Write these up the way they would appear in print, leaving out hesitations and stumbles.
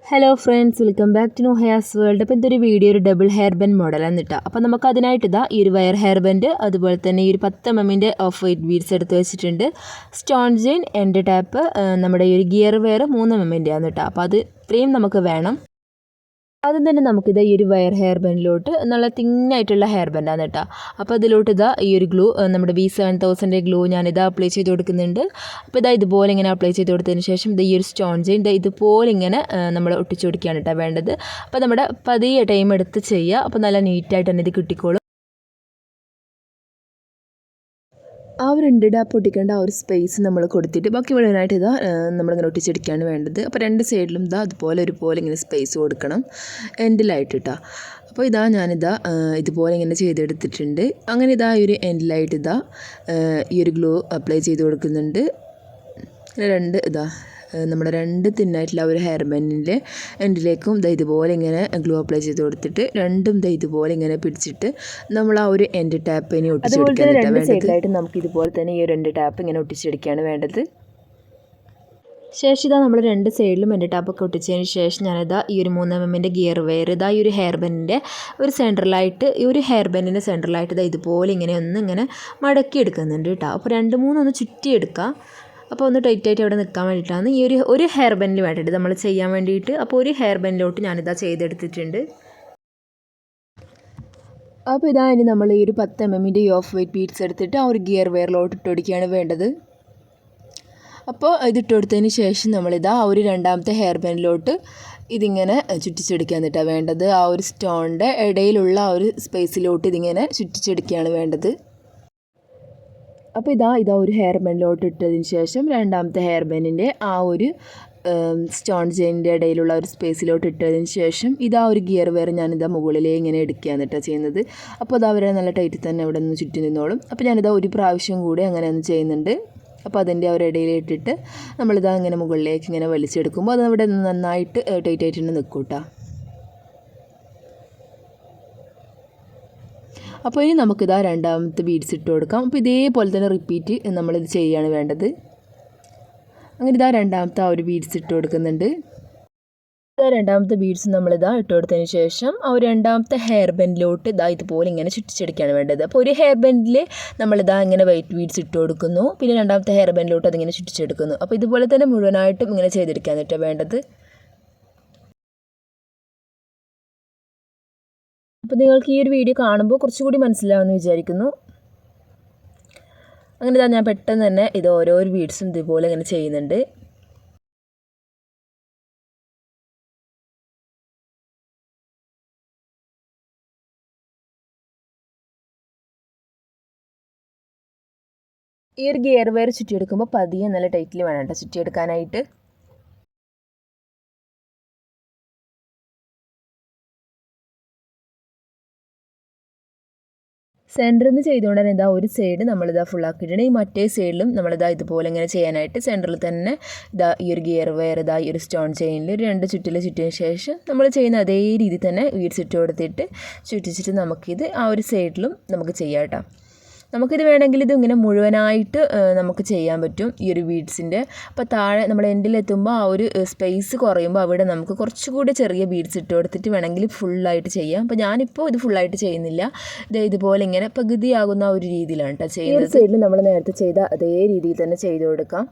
Hello friends, welcome back to Nuhaya's world. അപ്പോൾ ഇതൊരു video ഒരു ഡബിൾ ഹെയർ ബാൻഡ് മോഡലാണ് കേട്ടോ. അപ്പോൾ നമുക്ക് അതിനായിട്ട് ഈ ഒരു വയർ ഹെയർ ബാൻഡ്, അതുപോലെ തന്നെ ഈ ഒരു 10 mm ഓഫ് വൈറ്റ് ബീഡ്സ് എടുത്ത് വെച്ചിട്ടുണ്ട്. സ്റ്റോൺ ചെയിൻ, എൻഡ് ടാപ്പ്, നമ്മുടെ ഈ ഒരു ഗിയർ വെയർ 3 mm ആണ് കേട്ടോ. അപ്പോൾ അത് ഇത്രയും നമുക്ക് വേണം. ആദ്യം തന്നെ നമുക്കിത് ഈ ഒരു വയർ ഹെയർ ബാൻഡിലോട്ട് നല്ല തിന്നായിട്ടുള്ള ഹെയർ ബാൻഡാണ് കേട്ടോ. അപ്പോൾ അതിലോട്ട് ഈ ഒരു ഗ്ലൂ, നമ്മുടെ V7000 ഗ്ലൂ ഞാനിത് അപ്ലൈ ചെയ്ത് കൊടുക്കുന്നുണ്ട്. അപ്പോൾ ഇതുപോലെ ഇങ്ങനെ അപ്ലൈ ചെയ്ത് കൊടുത്തതിന് ശേഷം ഈ ഒരു സ്റ്റോൺ ചെയിൻ ഇതുപോലെ ഇങ്ങനെ നമ്മൾ ഒട്ടിച്ചു കൊടുക്കുകയാണ് കേട്ടോ വേണ്ടത്. അപ്പോൾ നമ്മുടെ പതിയെ ടൈം എടുത്ത് ചെയ്യുക. അപ്പോൾ നല്ല നീറ്റായിട്ട് തന്നെ ഇത് കിട്ടിക്കോളും. ആ ഒരു എൻഡ് പൊട്ടിക്കേണ്ട ആ ഒരു സ്പേസ് നമ്മൾ കൊടുത്തിട്ട് ബാക്കി മുഴുവനായിട്ട് നമ്മളിങ്ങനെ ഒട്ടിച്ചെടുക്കുകയാണ് വേണ്ടത്. അപ്പോൾ രണ്ട് സൈഡിലും അതുപോലെ ഒരുപോലെ ഇങ്ങനെ സ്പേസ് കൊടുക്കണം എൻഡിലായിട്ട് കേട്ടോ. അപ്പോൾ ഇതുപോലെ ഇങ്ങനെ ചെയ്തെടുത്തിട്ടുണ്ട്. അങ്ങനെ ഈ ഒരു എൻഡിലായിട്ട് ഈ ഒരു ഗ്ലൂ അപ്ലൈ ചെയ്ത് കൊടുക്കുന്നുണ്ട്. നമ്മുടെ രണ്ട് തിന്നായിട്ടുള്ള ഒരു ഹെയർ ബാൻഡിൻ്റെ എൻഡിലേക്കും ഇതുപോലെ ഇങ്ങനെ ഗ്ലൂ അപ്ലൈ ചെയ്ത് കൊടുത്തിട്ട് രണ്ടും ഇതുപോലെ ഇങ്ങനെ പിടിച്ചിട്ട് നമ്മൾ ആ ഒരു എൻഡ് ടാപ്പിനെ ഒട്ടിച്ചെടുക്കാനായിട്ട് വേണ്ടത്. സൈഡിലായിട്ട് നമുക്ക് ഇതുപോലെ തന്നെ ഈ ഒരു എൻഡ് ടാപ്പ് ഇങ്ങനെ ഒട്ടിച്ചെടുക്കുകയാണ് വേണ്ടത്. ശേഷം നമ്മൾ രണ്ട് സൈഡിലും എൻഡ് ടാപ്പൊക്കെ ഒട്ടിച്ചതിന് ശേഷം ഈ ഒരു 3 mm ഗിയർ വെയർ ഈ ഒരു ഹെയർ ബാൻഡിൻ്റെ ഒരു സെൻറ്ററിലായിട്ട്, ഈ ഒരു ഹെയർ ബാൻഡിൻ്റെ സെൻറ്ററിലായിട്ട് ഇതുപോലെ ഇങ്ങനെ മടക്കി എടുക്കുന്നുണ്ട് കേട്ടോ. അപ്പോൾ 2-3 ഒന്ന് ചുറ്റിയെടുക്കുക. അപ്പോൾ ഒന്ന് ടൈറ്റായിട്ട് അവിടെ നിൽക്കാൻ വേണ്ടിയിട്ടാണ് ഈ ഒരു ഹെയർ ബാൻഡിന് വേണ്ടിയിട്ട് നമ്മൾ ചെയ്യാൻ വേണ്ടിയിട്ട്. അപ്പോൾ ഒരു ഹെയർ ബാൻഡിലോട്ട് ചെയ്തെടുത്തിട്ടുണ്ട്. അപ്പോൾ ഇനി നമ്മൾ ഈ ഒരു 10 mm ഓഫ് വൈറ്റ് ബീഡ്സ് എടുത്തിട്ട് ആ ഒരു ഗിയർ വെയറിലോട്ട് ഇട്ടൊടിക്കുകയാണ് വേണ്ടത്. അപ്പോൾ ഇതിട്ട് കൊടുത്തതിന് ശേഷം ആ ഒരു രണ്ടാമത്തെ ഹെയർ ബാൻഡിലോട്ട് ഇതിങ്ങനെ ചുറ്റിച്ചെടുക്കാന്നിട്ടാണ് വേണ്ടത്. ആ ഒരു സ്റ്റോണിൻ്റെ ഇടയിലുള്ള ആ ഒരു സ്പേസിലോട്ട് ഇതിങ്ങനെ ചുറ്റിച്ചെടുക്കുകയാണ് വേണ്ടത്. അപ്പോൾ ഇതാ ഒരു ഹെയർ ബാൻഡിലോട്ട് ഇട്ടതിന് ശേഷം രണ്ടാമത്തെ ഹെയർ ബാൻഡിൻ്റെ ആ ഒരു സ്റ്റോൺ ചെയിനിൻ്റെ ഇടയിലുള്ള ഒരു സ്പേസിലോട്ട് ഇട്ടതിന് ശേഷം ഒരു ഗിയർ വെയർ മുകളിലേ ഇങ്ങനെ എടുക്കുകയാണ് കേട്ടോ ചെയ്യുന്നത്. അപ്പോൾ അവരെ നല്ല ടൈറ്റിൽ തന്നെ അവിടെ നിന്ന് ചുറ്റി നിന്നോളും. അപ്പോൾ ഒരു പ്രാവശ്യം കൂടി അങ്ങനെ ഒന്ന് ചെയ്യുന്നുണ്ട്. അപ്പോൾ അതിൻ്റെ അവരുടെ ഇടയിലിട്ടിട്ട് ഇങ്ങനെ മുകളിലേക്ക് ഇങ്ങനെ വലിച്ചെടുക്കുമ്പോൾ അത് അവിടെ നന്നായിട്ട് ടൈറ്റായിട്ട് തന്നെ നിൽക്കും കേട്ടോ. അപ്പോൾ ഇനി നമുക്കിത് രണ്ടാമത്തെ ബീഡ്സ് ഇട്ട് കൊടുക്കാം. അപ്പോൾ ഇതേപോലെ തന്നെ റിപ്പീറ്റ് നമ്മളിത് ചെയ്യുകയാണ് വേണ്ടത്. അങ്ങനെ രണ്ടാമത്തെ ആ ഒരു ബീഡ്സ് ഇട്ട് കൊടുക്കുന്നുണ്ട്. രണ്ടാമത്തെ ബീഡ്സ് ഇട്ട് കൊടുത്തതിന് ശേഷം ആ ഒരു രണ്ടാമത്തെ ഹെയർ ബാൻഡിലോട്ട് ഇതുപോലെ ഇങ്ങനെ ചുറ്റിച്ചെടുക്കുകയാണ് വേണ്ടത്. അപ്പോൾ ഒരു ഹെയർ ബാൻഡിൽ ഇങ്ങനെ വൈറ്റ് ബീഡ്സ് ഇട്ട് കൊടുക്കുന്നു, പിന്നെ രണ്ടാമത്തെ ഹെയർ ബാൻഡിലോട്ട് അതിങ്ങനെ ചുറ്റിച്ചെടുക്കുന്നു. അപ്പോൾ ഇതുപോലെ തന്നെ മുഴുവനായിട്ടും ഇങ്ങനെ ചെയ്തെടുക്കാനായിട്ട് വേണ്ടത്. അപ്പോൾ നിങ്ങൾക്ക് ഈ ഒരു വീഡിയോ കാണുമ്പോൾ കുറച്ചുകൂടി മനസ്സിലാവുമെന്ന് വിചാരിക്കുന്നു. അങ്ങനെ ഞാൻ പെട്ടെന്ന് തന്നെ ഓരോ ബീഡ്സും ഇതുപോലെ ഇങ്ങനെ ചെയ്യുന്നുണ്ട്. ഈ ഒരു ഗിയർ വെയർ ചുറ്റിയെടുക്കുമ്പോൾ പതിയെ നല്ല ടൈറ്റിൽ വേണം കേട്ടോ ചുറ്റിയെടുക്കാനായിട്ട്. സെൻറ്ററിൽ നിന്ന് ചെയ്തുകൊണ്ട് തന്നെ ഒരു സൈഡ് ഫുള്ളാക്കിയിട്ടുണ്ട്. ഈ മറ്റേ സൈഡിലും ഇതുപോലെ ഇങ്ങനെ ചെയ്യാനായിട്ട് സെൻറ്ററിൽ തന്നെ ഈ ഒരു ഗിയർ വെയർ ഈ ഒരു സ്റ്റോൺ ചെയിനിൽ ഒരു 2 ചുറ്റിയതിന് ശേഷം നമ്മൾ ചെയ്യുന്ന അതേ രീതിയിൽ തന്നെ ബീഡ്സ് ഇട്ട് കൊടുത്തിട്ട് ചുറ്റിച്ചിട്ട് നമുക്കിത് ആ ഒരു സൈഡിലും നമുക്ക് ചെയ്യാം കേട്ടോ. നമുക്കിത് വേണമെങ്കിൽ ഇങ്ങനെ മുഴുവനായിട്ട് നമുക്ക് ചെയ്യാൻ പറ്റും ഈ ഒരു ബീഡ്സിൻ്റെ. അപ്പോൾ താഴെ നമ്മൾ എൻഡിലെത്തുമ്പോൾ ആ ഒരു സ്പേസ് കുറയുമ്പോൾ അവിടെ നമുക്ക് കുറച്ചുകൂടി ചെറിയ ബീഡ്സ് ഇട്ട് കൊടുത്തിട്ട് വേണമെങ്കിൽ ഫുള്ളായിട്ട് ചെയ്യാം. അപ്പോൾ ഞാനിപ്പോൾ ഇത് ഫുള്ളായിട്ട് ചെയ്യുന്നില്ല. ഇതുപോലെ ഇങ്ങനെ പകുതിയാകുന്ന ഒരു രീതിയിലാണ് കേട്ടോ ചെയ്യുന്നത്. ഈ സൈഡിൽ നമ്മൾ നേരത്തെ ചെയ്ത അതേ രീതിയിൽ തന്നെ ചെയ്ത് കൊടുക്കാം.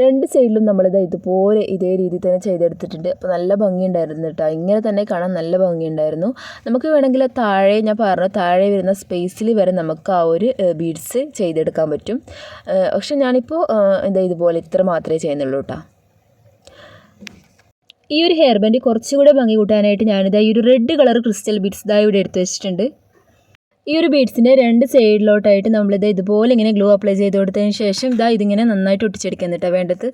രണ്ട് സൈഡിലും ഇതുപോലെ ഇതേ രീതിയിൽ തന്നെ ചെയ്തെടുത്തിട്ടുണ്ട്. അപ്പോൾ നല്ല ഭംഗിയുണ്ടായിരുന്നു കേട്ടോ. ഇങ്ങനെ തന്നെ കാണാൻ നല്ല ഭംഗിയുണ്ടായിരുന്നു. നമുക്ക് വേണമെങ്കിൽ താഴെ വരുന്ന സ്പേസിൽ വരെ നമുക്ക് ആ ഒരു ബീഡ്സ് ചെയ്തെടുക്കാൻ പറ്റും. പക്ഷെ ഞാനിപ്പോൾ ഇതുപോലെ ഇത്ര മാത്രമേ ചെയ്യുന്നുള്ളൂ കേട്ടോ. ഈ ഒരു ഹെയർ ബാൻഡ് കുറച്ചുകൂടെ ഭംഗി കൂട്ടാനായിട്ട് ഈ ഒരു റെഡ് കളർ ക്രിസ്റ്റൽ ബീഡ്സ് ഇവിടെ എടുത്ത് വെച്ചിട്ടുണ്ട്. ഈ ഒരു ബീഡ്സിൻ്റെ രണ്ട് സൈഡിലോട്ടായിട്ട് ഇതുപോലെ ഇങ്ങനെ ഗ്ലൂ അപ്ലൈ ചെയ്ത് കൊടുത്തതിന് ശേഷം ഇതിങ്ങനെ നന്നായിട്ട് ഒട്ടിച്ചെടുക്കാൻ കേട്ടോ വേണ്ടത്.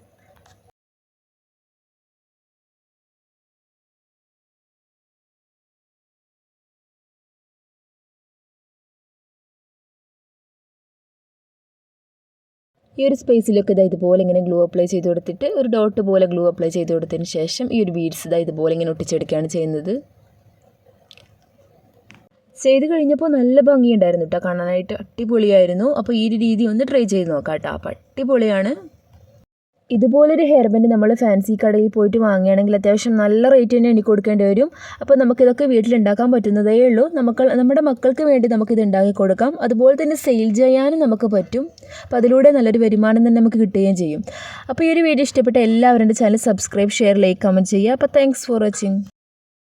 ഈ ഒരു സ്പേസിലൊക്കെ ഇതുപോലെ ഇങ്ങനെ ഗ്ലൂ അപ്ലൈ ചെയ്ത് കൊടുത്തിട്ട് ഒരു ഡോട്ട് പോലെ ഗ്ലൂ അപ്ലൈ ചെയ്ത് കൊടുത്തതിന് ശേഷം ഈ ഒരു ബീഡ്സ് ഇതുപോലെ ഇങ്ങനെ ഒട്ടിച്ചെടുക്കുകയാണ് ചെയ്യുന്നത്. ചെയ്ത് കഴിഞ്ഞപ്പോൾ നല്ല ഭംഗിയുണ്ടായിരുന്നു കേട്ടോ, കാണാനായിട്ട് അടിപൊളിയായിരുന്നു. അപ്പോൾ ഈ ഒരു രീതി ഒന്ന് ട്രൈ ചെയ്ത് നോക്കാം കേട്ടോ, അപ്പോൾ അടിപൊളിയാണ്. ഇതുപോലൊരു ഹെയർ ബാൻഡ് നമ്മൾ ഫാൻസി കടയിൽ പോയിട്ട് വാങ്ങുകയാണെങ്കിൽ അത്യാവശ്യം നല്ല റേറ്റ് തന്നെ എനിക്ക് കൊടുക്കേണ്ടി വരും. അപ്പോൾ നമുക്കിതൊക്കെ വീട്ടിലുണ്ടാക്കാൻ പറ്റുന്നതേ ഉള്ളൂ. നമ്മുടെ മക്കൾക്ക് വേണ്ടി നമുക്കിത് ഉണ്ടാക്കി കൊടുക്കാം. അതുപോലെ തന്നെ സെയിൽ ചെയ്യാനും നമുക്ക് പറ്റും. അപ്പോൾ അതിലൂടെ നല്ലൊരു വരുമാനം തന്നെ നമുക്ക് കിട്ടുകയും ചെയ്യും. അപ്പോൾ ഈ ഒരു വീഡിയോ ഇഷ്ടപ്പെട്ട എല്ലാവരും channel subscribe, share, like, comment ചെയ്യുക. അപ്പോൾ താങ്ക്സ് ഫോർ വാച്ചിങ്.